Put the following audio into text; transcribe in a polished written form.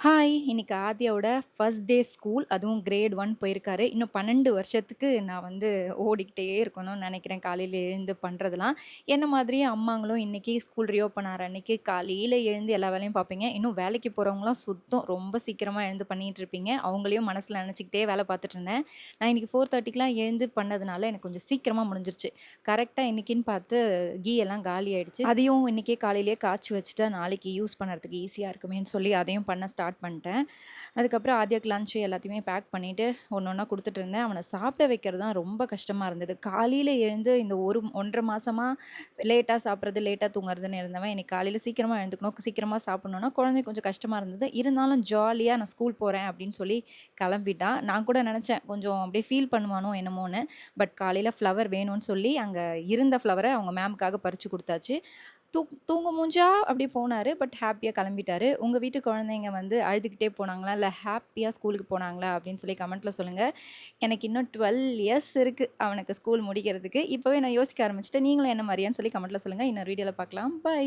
Hi! இன்னைக்கு ஆதியாவோட first day school. அதுவும் great 1 போயிருக்காரு. இன்னும் 12 வருஷத்துக்கு நான் வந்து ஓடிக்கிட்டே இருக்கணும்னு நெனைக்கிறேன். காலையில எழுந்து பண்றதெல்லாம். என்ன மாதிரியே அம்மாங்களும் இன்னைக்கு ஸ்கூல் ரீஓப்பன் ஆற அன்னைக்கு காலையில எழுந்து எல்லா வேலையும் பார்ப்பீங்க. இன்னும் வேலைக்கு போறவங்கலாம் சுத்தம் ரொம்ப சீக்கிரமா எழுந்து பண்ணிட்டுருப்பீங்க. அவங்களையும் மனசுல நெனச்சுக்கிட்டே வேல பார்த்துட்டுருந்தேன். நான் இன்னைக்கு 4:30க்குலாம் எழுந்து பண்ணதுனால எனக்கு கொஞ்சம் சீக்கிரமா முடிஞ்சிருச்சு. கரெக்ட்டா இன்னைக்குன்னு பார்த்து கீ எல்லாம் காலி ஆயிடுச்சு. அதையும் இன்னைக்கே காலையிலேயே காய்ச்சி வச்சுட்டா நாளைக்கு யூஸ் பண்ணறதுக்கு ஈஸியா இருக்குமேன்னு சொல்லி அதையும் பண்ண ஸ்டார்ட் பண்ணிட்டேன். அதுக்கப்புறம் ஆத்யாக்கு லஞ்ச் எல்லாத்தையுமே பேக் பண்ணிட்டு ஒண்ணு ஒண்ணா குடுத்துட்டு இருந்தேன். அவன சாப்பிட வைக்கிறது தான் ரொம்ப கஷ்டமா இருந்தது. காலையில எழுந்து இந்த 1 1/2 மாசமா லேட்டா சாப்பிடுறது, லேட்டா தூங்குறதுன்னு இருந்தவன், இன்னைக்கு காலையில சீக்கிரமா எழுந்துக்கணும், சீக்கிரமா சாப்பிடணும்னா குழந்தைக்கு கொஞ்சம் கஷ்டமா இருந்தது. இருந்தாலும் ஜாலியா நான் ஸ்கூல் போறேன் அப்படின்னு சொல்லி கிளம்பிட்டான். நான் கூட நினைச்சேன் கொஞ்சம் அப்படியே ஃபீல் பண்ணுவானோ என்னமோன்னு. பட் காலையில ஃப்ளவர் வேணும்னு சொல்லி அங்க இருந்த ஃப்ளவர அவங்க மேம்க்காக பறிச்சு குடுத்தாச்சு. தூங்க மூஞ்சா அப்படியே போனாரு. பட் ஹேப்பியா கிளம்பிட்டாரு. உங்க வீட்டு குழந்தைங்க வந்து அழுதுகிட்டே போனாங்களா? இல்ல ஹேப்பியா ஸ்கூலுக்கு போனாங்களா? அப்படின்னு சொல்லி கமெண்ட்ல சொல்லுங்க. எனக்கு இன்னும் 12 இயர்ஸ் இருக்கு அவனுக்கு ஸ்கூல் முடிக்கிறதுக்கு. இப்பவே நான் யோசிக்க ஆரம்பிச்சுட்டேன். நீங்களும் என்ன மாரியான்னு சொல்லி கமெண்ட்ல சொல்லுங்க. இன்னொரு வீடியோல பார்க்கலாம். பை.